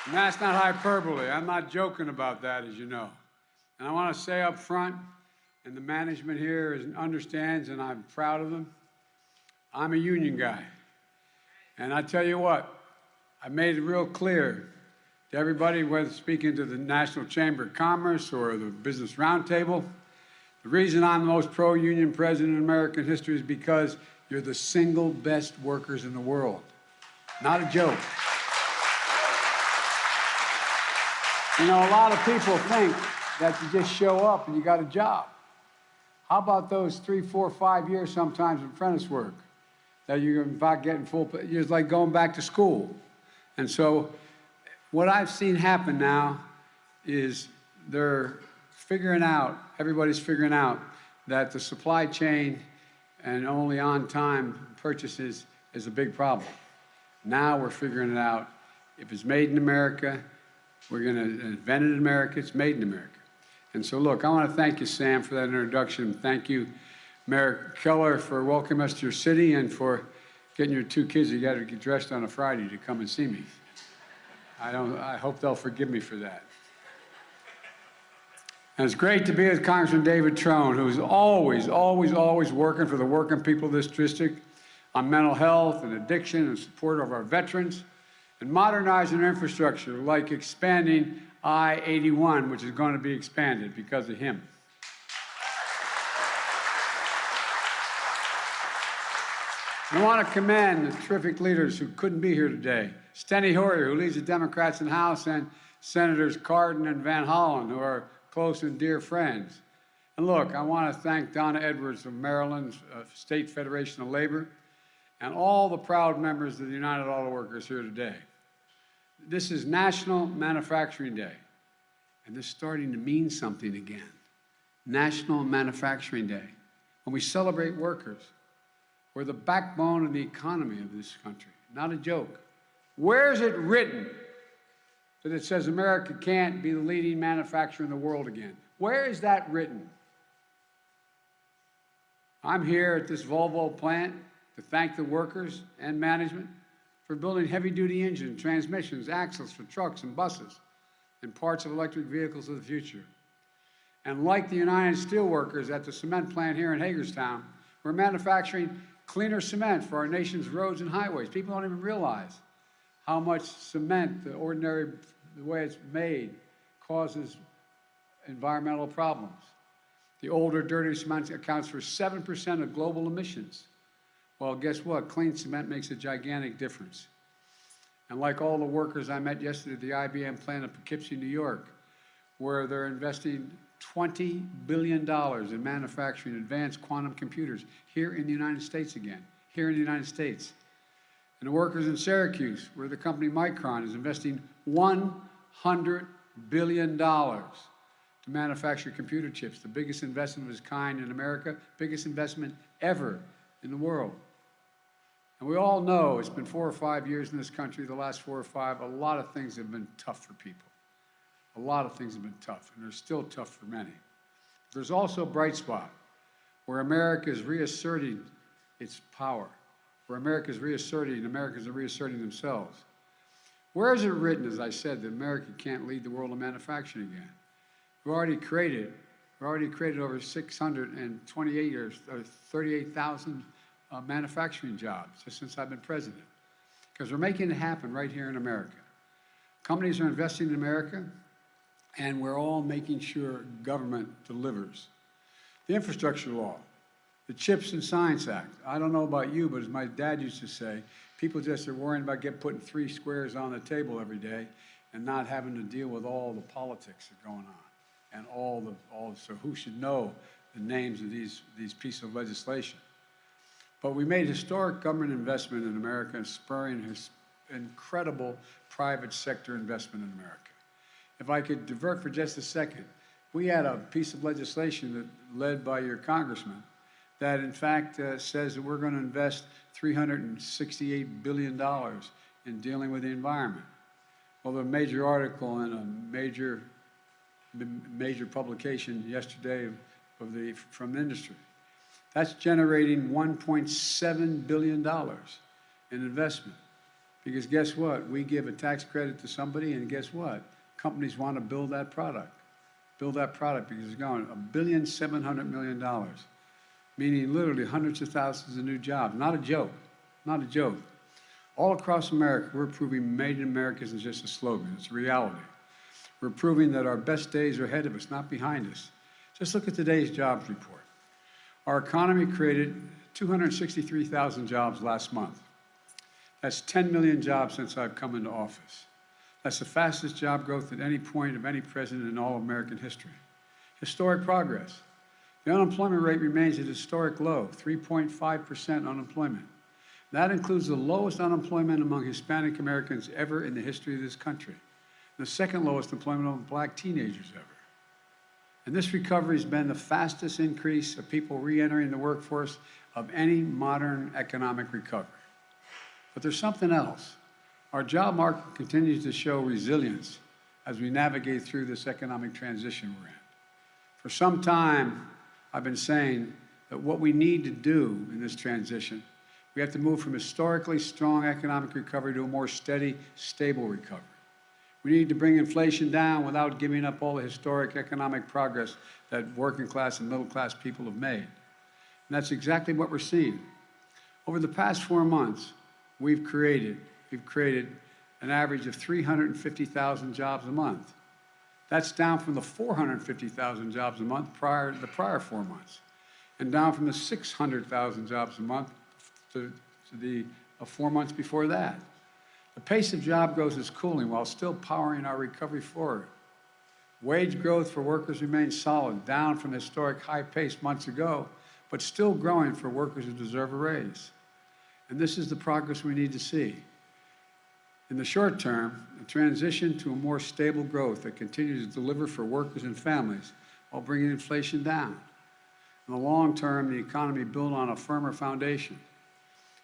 And that's not hyperbole. I'm not joking about that, as you know. And I want to say up front, and the management here understands, and I'm proud of them, I'm a union guy. And I tell you what, I made it real clear to everybody, whether speaking to the National Chamber of Commerce or the Business Roundtable, the reason I'm the most pro-union president in American history is because you're the single best workers in the world. Not a joke. You know, a lot of people think that you just show up and you got a job. How about those 3, 4, 5 years sometimes of apprentice work that you're about getting full, it's like going back to school. And so what I've seen happen now is they're figuring out, everybody's figuring out that the supply chain and only on-time purchases is a big problem. Now we're figuring it out. If it's made in America, we're going to invent it in America, it's made in America. And so, look, I want to thank you, Sam, for that introduction. Thank you, Mayor Keller, for welcoming us to your city and for getting your 2 kids you got to get dressed on a Friday to come and see me. I hope they'll forgive me for that. And it's great to be with Congressman David Trone, who's always, always, always working for the working people of this district on mental health and addiction and support of our veterans and modernizing our infrastructure, like expanding I-81, which is going to be expanded because of him. I want to commend the terrific leaders who couldn't be here today. Steny Hoyer, who leads the Democrats in the House, and Senators Cardin and Van Hollen, who are close and dear friends. And look, I want to thank Donna Edwards of Maryland's State Federation of Labor and all the proud members of the United Auto Workers here today. This is National Manufacturing Day, and this is starting to mean something again. National Manufacturing Day, when we celebrate workers. We're the backbone of the economy of this country, not a joke. Where is it written that it says America can't be the leading manufacturer in the world again? Where is that written? I'm here at this Volvo plant to thank the workers and management for building heavy-duty engines, transmissions, axles for trucks and buses, and parts of electric vehicles of the future. And like the United Steelworkers at the cement plant here in Hagerstown, we're manufacturing cleaner cement for our nation's roads and highways. People don't even realize how much cement, the way it's made, causes environmental problems. The older, dirty cement accounts for 7% of global emissions. Well, guess what? Clean cement makes a gigantic difference. And like all the workers I met yesterday at the IBM plant in Poughkeepsie, New York, where they're investing $20 billion in manufacturing advanced quantum computers here in the United States again, here in the United States. And the workers in Syracuse, where the company Micron is investing $100 billion to manufacture computer chips, the biggest investment of its kind in America, biggest investment ever in the world. And we all know it's been 4 or 5 years in this country, the last 4 or 5, a lot of things have been tough for people. A lot of things have been tough, and they're still tough for many. There's also a bright spot where America is reasserting its power, where Americans are reasserting themselves. Where is it written, as I said, that America can't lead the world in manufacturing again? We've already created over 628 or 38,000 manufacturing jobs just since I've been president, because we're making it happen right here in America. Companies are investing in America, and we're all making sure government delivers. The infrastructure law, the CHIPS and Science Act. I don't know about you, but as my dad used to say, people just are worrying about putting 3 squares on the table every day and not having to deal with all the politics that are going on and so who should know the names of these pieces of legislation. But we made historic government investment in America, spurring incredible private sector investment in America. If I could divert for just a second, we had a piece of legislation led by your congressman that in fact says that we're going to invest $368 billion in dealing with the environment. Well, the major article in a major publication yesterday from the industry. That's generating $1.7 billion in investment Because guess what? We give a tax credit to somebody, and guess what? Companies want to build that product. Build that product because it's going $1,700,000,000, meaning literally hundreds of thousands of new jobs. Not a joke. Not a joke. All across America, we're proving Made in America isn't just a slogan, it's a reality. We're proving that our best days are ahead of us, not behind us. Just look at today's jobs report. Our economy created 263,000 jobs last month. That's 10 million jobs since I've come into office. That's the fastest job growth at any point of any president in all of American history. Historic progress. The unemployment rate remains at a historic low, 3.5% unemployment. That includes the lowest unemployment among Hispanic Americans ever in the history of this country, the second lowest employment among black teenagers ever. And this recovery has been the fastest increase of people re-entering the workforce of any modern economic recovery. But there's something else. Our job market continues to show resilience as we navigate through this economic transition we're in. For some time, I've been saying that what we need to do in this transition, we have to move from historically strong economic recovery to a more steady, stable recovery. We need to bring inflation down without giving up all the historic economic progress that working class and middle class people have made. And that's exactly what we're seeing. Over the past 4 months, we've created an average of 350,000 jobs a month. That's down from the 450,000 jobs a month the prior 4 months, and down from the 600,000 jobs a month to the 4 months before that. The pace of job growth is cooling while still powering our recovery forward. Wage growth for workers remains solid, down from historic high pace months ago, but still growing for workers who deserve a raise. And this is the progress we need to see. In the short term, a transition to a more stable growth that continues to deliver for workers and families while bringing inflation down. In the long term, the economy built on a firmer foundation.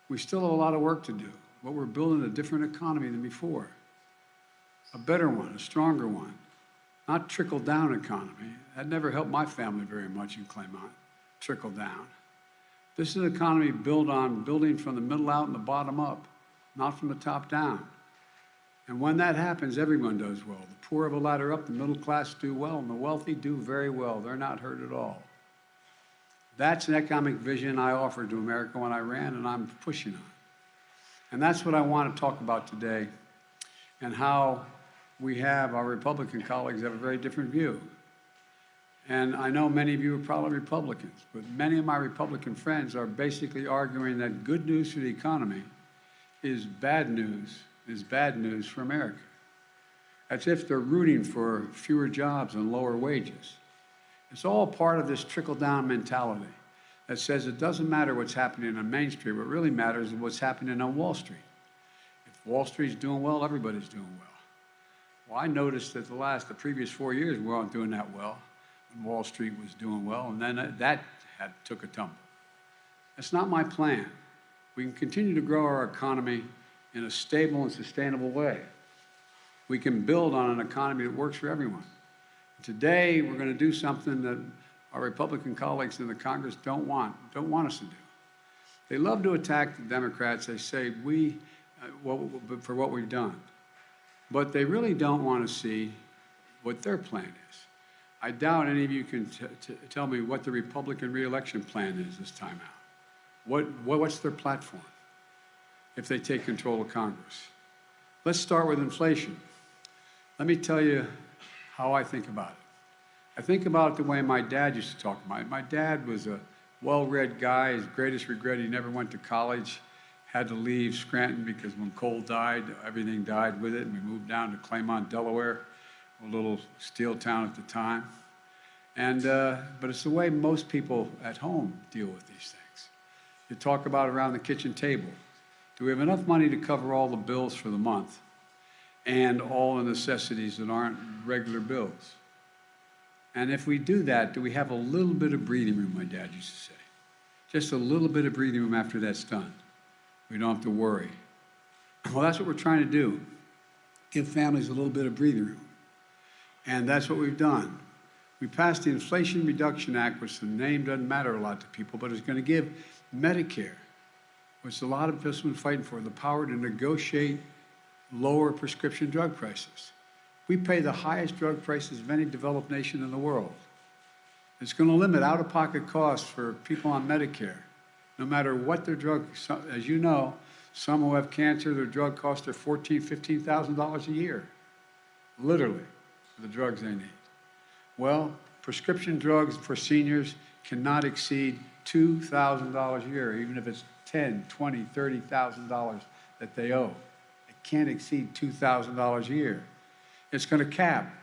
We still have a lot of work to do, but we're building a different economy than before. A better one, a stronger one, not trickle-down economy. That never helped my family very much in Claymont, trickle down. This is an economy built on building from the middle out and the bottom up, not from the top down. And when that happens, everyone does well. The poor have a ladder up, the middle class do well, and the wealthy do very well. They're not hurt at all. That's an economic vision I offered to America when I ran, and I'm pushing on. And that's what I want to talk about today, and how our Republican colleagues have a very different view. And I know many of you are probably Republicans, but many of my Republican friends are basically arguing that good news for the economy is bad news for America. As if they're rooting for fewer jobs and lower wages. It's all part of this trickle-down mentality that says it doesn't matter what's happening on Main Street. What really matters is what's happening on Wall Street. If Wall Street's doing well, everybody's doing well. Well, I noticed that the previous 4 years, we weren't doing that well. And Wall Street was doing well, and then that took a tumble. That's not my plan. We can continue to grow our economy in a stable and sustainable way. We can build on an economy that works for everyone. Today, we're going to do something that our Republican colleagues in the Congress don't want us to do. They love to attack the Democrats. They say for what we've done. But they really don't want to see what their plan is. I doubt any of you can tell me what the Republican re-election plan is this time out. What's their platform if they take control of Congress? Let's start with inflation. Let me tell you how I think about it. I think about it the way my dad used to talk about it. My dad was a well-read guy. His greatest regret, he never went to college, had to leave Scranton because when coal died, everything died with it, and we moved down to Claymont, Delaware, a little steel town at the time. But it's the way most people at home deal with these things. You talk about around the kitchen table. Do we have enough money to cover all the bills for the month and all the necessities that aren't regular bills? And if we do that, do we have a little bit of breathing room, my dad used to say. Just a little bit of breathing room after that's done. We don't have to worry. Well, that's what we're trying to do. Give families a little bit of breathing room. And that's what we've done. We passed the Inflation Reduction Act, which the name doesn't matter a lot to people, but it's going to give Medicare, which a lot of us have been fighting for, the power to negotiate lower prescription drug prices. We pay the highest drug prices of any developed nation in the world. It's going to limit out-of-pocket costs for people on Medicare, no matter what their drug. As you know, some who have cancer, their drug costs are $14,000, $15,000 a year, literally, for the drugs they need. Well, prescription drugs for seniors cannot exceed $2,000 a year, even if it's $10,000, $20,000, $30,000 that they owe. It can't exceed $2,000 a year. It's going to cap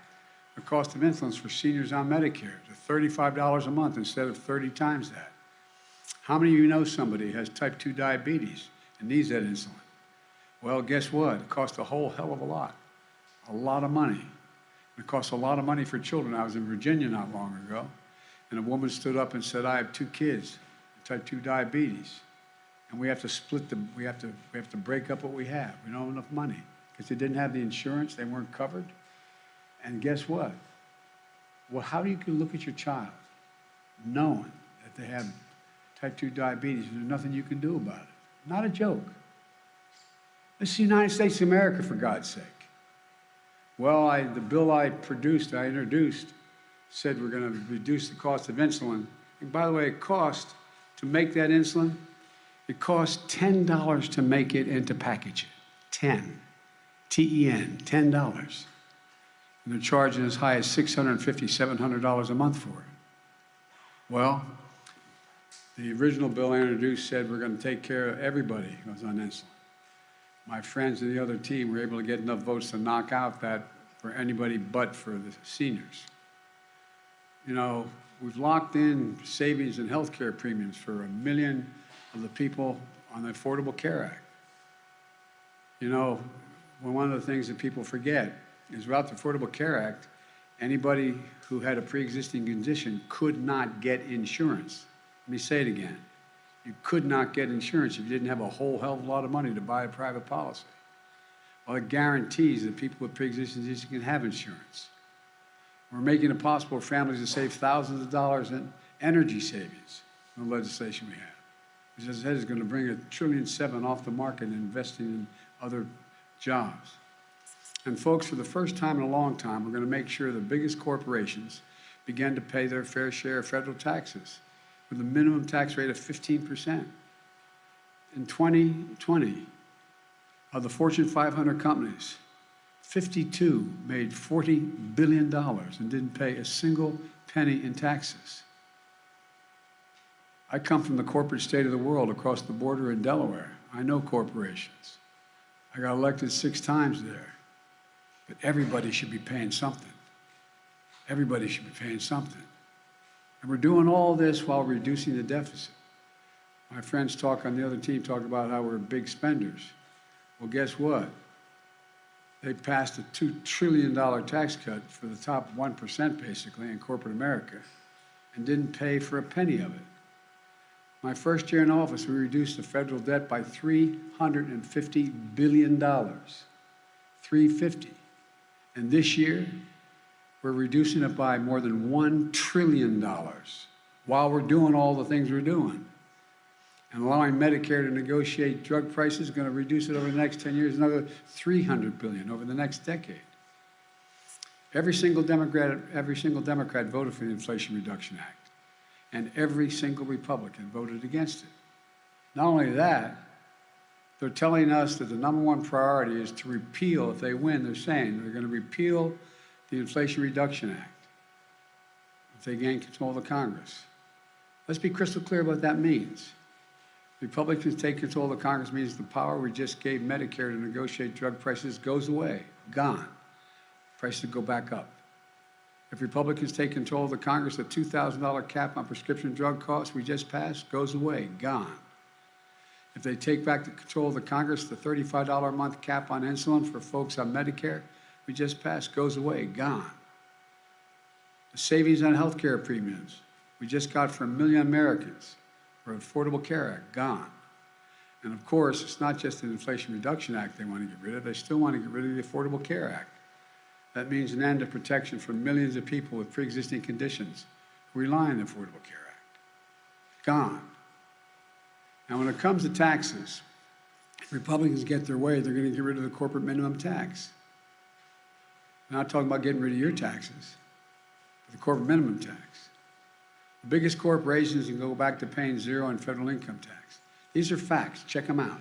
the cost of insulin for seniors on Medicare to $35 a month instead of 30 times that. How many of you know somebody who has type 2 diabetes and needs that insulin? Well, guess what? It costs a whole hell of a lot of money. It costs a lot of money for children. I was in Virginia not long ago, and a woman stood up and said, I have 2 kids with type 2 diabetes, and we have to split them. We have to break up what we have. We don't have enough money because they didn't have the insurance. They weren't covered. And guess what? Well, how do you look at your child knowing that they have type 2 diabetes and there's nothing you can do about it? Not a joke. This is the United States of America, for God's sake. Well, the bill I introduced, said we're going to reduce the cost of insulin. And by the way, it cost to make that insulin, it costs $10 to make it and to package it. 10. T-E-N, $10. And they're charging as high as $650, $700 a month for it. Well, the original bill I introduced said we're going to take care of everybody who's on insulin. My friends and the other team were able to get enough votes to knock out that for anybody but for the seniors. You know, we've locked in savings and health care premiums for 1 million of the people on the Affordable Care Act. You know, one of the things that people forget is without the Affordable Care Act, anybody who had a pre-existing condition could not get insurance. Let me say it again. You could not get insurance if you didn't have a whole hell of a lot of money to buy a private policy. Well, it guarantees that people with pre-existing conditions can have insurance. We're making it possible for families to save thousands of dollars in energy savings in the legislation we have, which, as I said, is going to bring $1.7 trillion off the market and investing in other jobs. And folks, for the first time in a long time, we're going to make sure the biggest corporations begin to pay their fair share of federal taxes with a minimum tax rate of 15%. In 2020, of the Fortune 500 companies, 52 made $40 billion and didn't pay a single penny in taxes. I come from the corporate state of the world across the border in Delaware. I know corporations. I got elected 6 times there. But everybody should be paying something. Everybody should be paying something. And we're doing all this while reducing the deficit. My friends on the other team talk about how we're big spenders. Well, guess what? They passed a $2 trillion tax cut for the top 1%, basically, in corporate America, and didn't pay for a penny of it. My first year in office, we reduced the federal debt by $350 billion. $350. And this year, we're reducing it by more than $1 trillion while we're doing all the things we're doing. And allowing Medicare to negotiate drug prices is going to reduce it over the next 10 years, another $300 billion over the next decade. Every single Democrat voted for the Inflation Reduction Act, and every single Republican voted against it. Not only that, they're telling us that the #1 priority is to repeal, if they win, they're saying they're going to repeal the Inflation Reduction Act if they gain control of the Congress. Let's be crystal clear what that means. Republicans take control of the Congress means the power we just gave Medicare to negotiate drug prices goes away, gone. Prices go back up. If Republicans take control of the Congress, the $2,000 cap on prescription drug costs we just passed goes away, gone. If they take back the control of the Congress, the $35 a month cap on insulin for folks on Medicare we just passed goes away, gone. The savings on health care premiums we just got for 1 million Americans for Affordable Care Act, gone. And of course, it's not just an Inflation Reduction Act they want to get rid of, they still want to get rid of the Affordable Care Act. That means an end to protection for millions of people with pre-existing conditions who rely on the Affordable Care Act. Gone. Now, when it comes to taxes, Republicans get their way, they're going to get rid of the corporate minimum tax. I'm not talking about getting rid of your taxes, but the corporate minimum tax. The biggest corporations can go back to paying zero in federal income tax. These are facts. Check them out.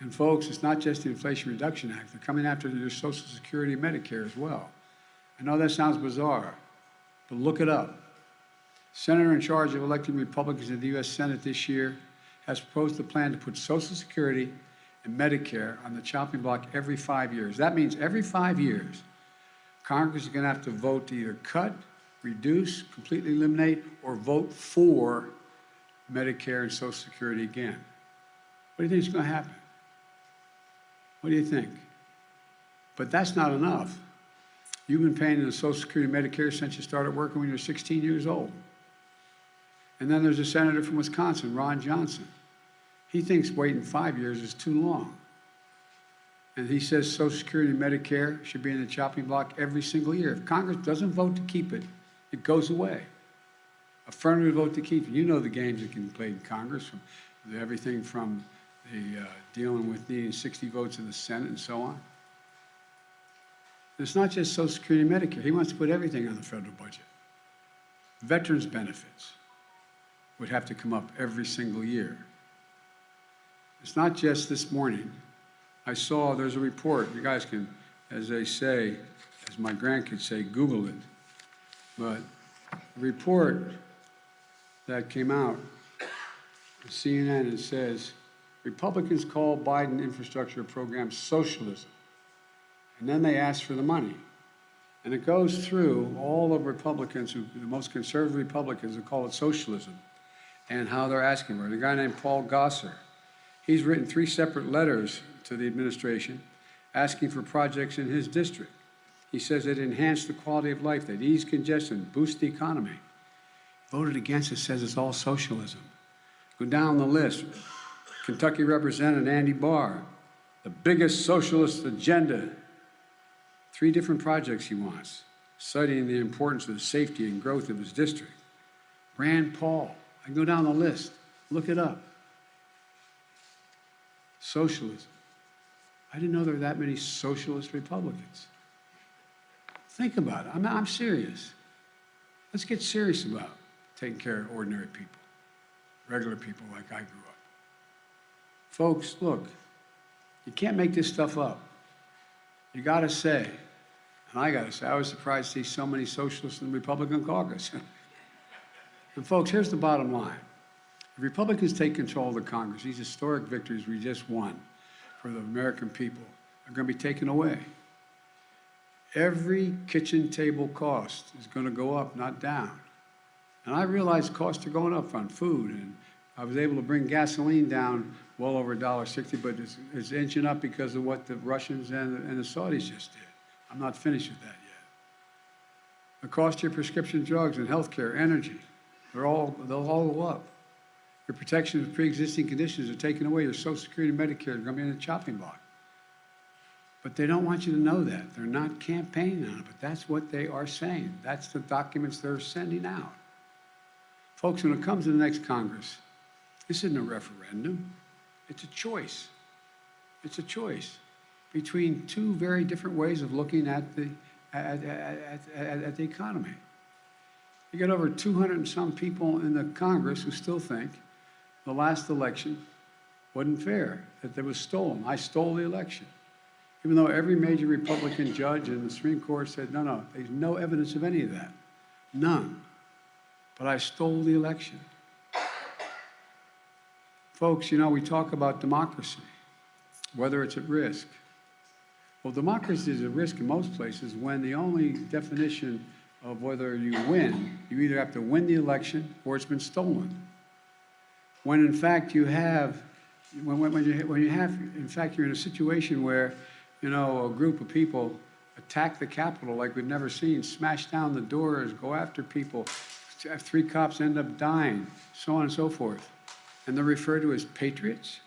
And folks, it's not just the Inflation Reduction Act. They're coming after your Social Security and Medicare as well. I know that sounds bizarre, but look it up. Senator in charge of electing Republicans in the U.S. Senate this year has proposed a plan to put Social Security and Medicare on the chopping block every 5 years. That means every 5 years, Congress is going to have to vote to either cut, reduce, completely eliminate, or vote for Medicare and Social Security again. What do you think is going to happen? What do you think? But that's not enough. You've been paying into Social Security and Medicare since you started working when you were 16 years old. And then there's a senator from Wisconsin, Ron Johnson. He thinks waiting 5 years is too long. And he says Social Security and Medicare should be in the chopping block every single year. If Congress doesn't vote to keep it, it goes away. Affirmative vote to keep it. You know the games that can be played in Congress, from everything from the dealing with needing 60 votes in the Senate and so on. It's not just Social Security and Medicare. He wants to put everything on the federal budget. Veterans benefits would have to come up every single year. It's not just this morning. I saw there's a report. You guys can, as they say, as my grandkids say, Google it. But a report that came out on CNN, it says, Republicans call Biden infrastructure program socialism. And then they ask for the money. And it goes through all of Republicans, the most conservative Republicans who call it socialism, and how they're asking for it. A guy named Paul Gosar, he's written 3 separate letters to the administration asking for projects in his district. He says it enhanced the quality of life, that ease congestion, boost the economy. Voted against it, says it's all socialism. Go down the list. Kentucky Representative Andy Barr, the biggest socialist agenda. 3 different projects he wants, citing the importance of the safety and growth of his district. Rand Paul, I can go down the list, look it up. Socialism. I didn't know there were that many socialist Republicans. Think about it. I'm serious. Let's get serious about taking care of ordinary people, regular people like I grew up. Folks, look, you can't make this stuff up. You got to say, and I got to say, I was surprised to see so many socialists in the Republican caucus. And folks, here's the bottom line. If Republicans take control of the Congress, these historic victories we just won for the American people are going to be taken away. Every kitchen table cost is going to go up, not down. And I realize costs are going up on food, and I was able to bring gasoline down well over $1.60, but it's inching up because of what the Russians and the Saudis just did. I'm not finished with that yet. The cost of your prescription drugs and health care, energy, they'll all go up. Your protection of pre-existing conditions are taken away. Your Social Security and Medicare are going to be in a chopping block. But they don't want you to know that. They're not campaigning on it, but that's what they are saying. That's the documents they're sending out. Folks, when it comes to the next Congress, this isn't a referendum. It's a choice. It's a choice between 2 very different ways of looking at the economy. You got over 200 and some people in the Congress who still think the last election wasn't fair, that it was stolen. I stole the election. Even though every major Republican judge in the Supreme Court said, no, there's no evidence of any of that. None. But I stole the election. Folks, you know, we talk about democracy, whether it's at risk. Well, democracy is at risk in most places when the only definition of whether you win, you either have to win the election or it's been stolen. When in fact you have, in fact you're in a situation where, you know, a group of people attack the Capitol like we've never seen, smash down the doors, go after people, 3 cops end up dying, so on and so forth. And they're referred to as patriots?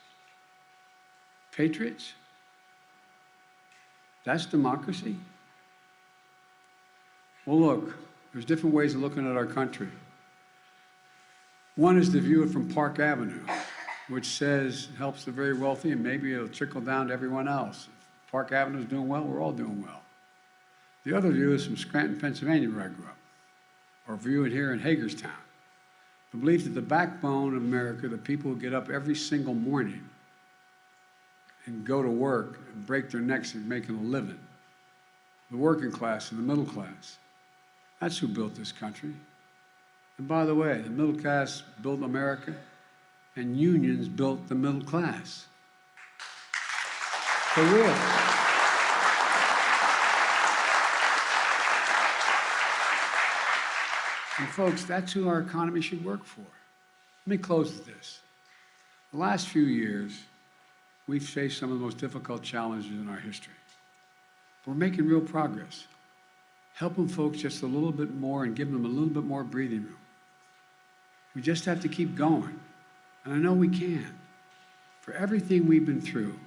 Patriots? That's democracy? Well, look, there's different ways of looking at our country. One is to view it from Park Avenue. which says helps the very wealthy, and maybe it'll trickle down to everyone else. If Park Avenue's doing well, we're all doing well. The other view is from Scranton, Pennsylvania, where I grew up, or view it here in Hagerstown. The belief that the backbone of America, the people who get up every single morning and go to work and break their necks and making a living, the working class and the middle class, that's who built this country. And by the way, the middle class built America, and unions built the middle class. For real. And folks, that's who our economy should work for. Let me close with this. The last few years, we've faced some of the most difficult challenges in our history. We're making real progress, helping folks just a little bit more and giving them a little bit more breathing room. We just have to keep going, and I know we can. For everything we've been through,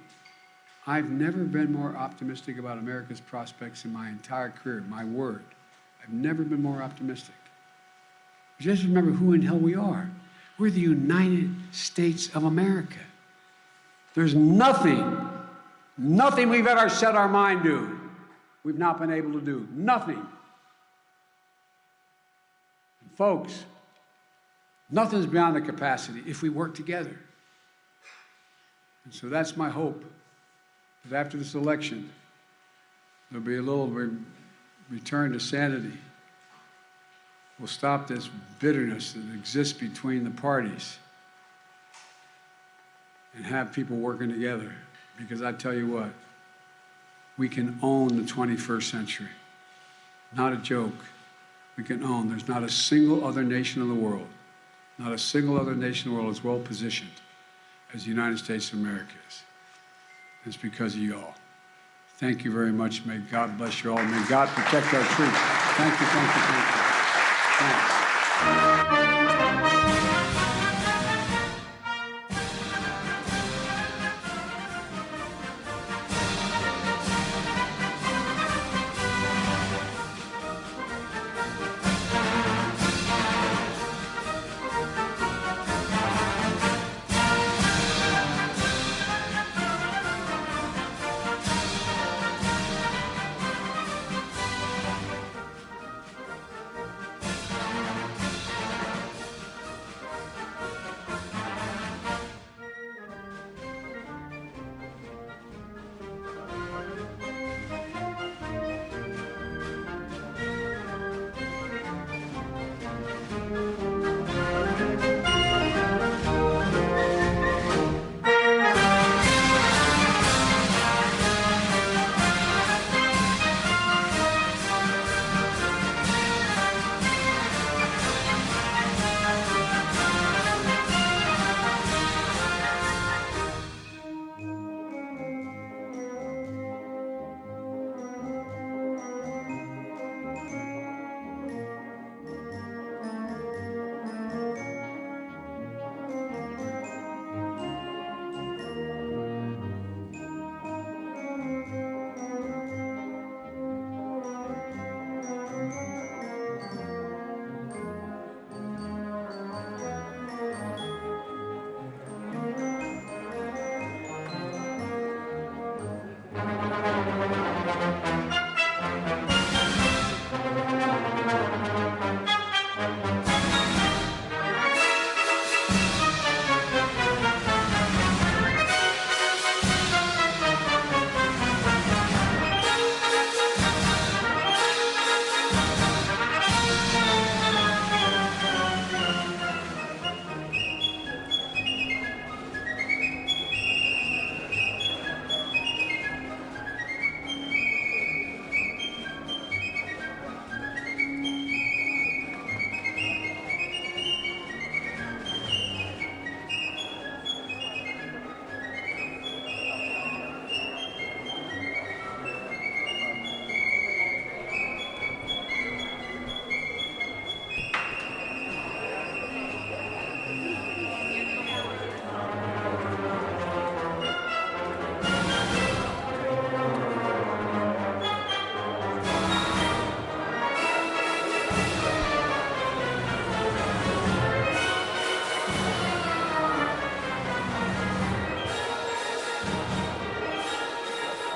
I've never been more optimistic about America's prospects in my entire career, my word. I've never been more optimistic. Just remember who in hell we are. We're the United States of America. There's nothing we've ever set our mind to we've not been able to do. Nothing. And folks, nothing's beyond the capacity if we work together. And so that's my hope, that after this election, there'll be a little return to sanity. We'll stop this bitterness that exists between the parties and have people working together. Because I tell you what, we can own the 21st century. Not a joke. We can own. There's not a single other nation in the world, not a single other nation in the world is well positioned as the United States of America is. It's because of you all. Thank you very much. May God bless you all. May God protect our troops. Thank you, thank you, thank you. Thanks.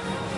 Optimism.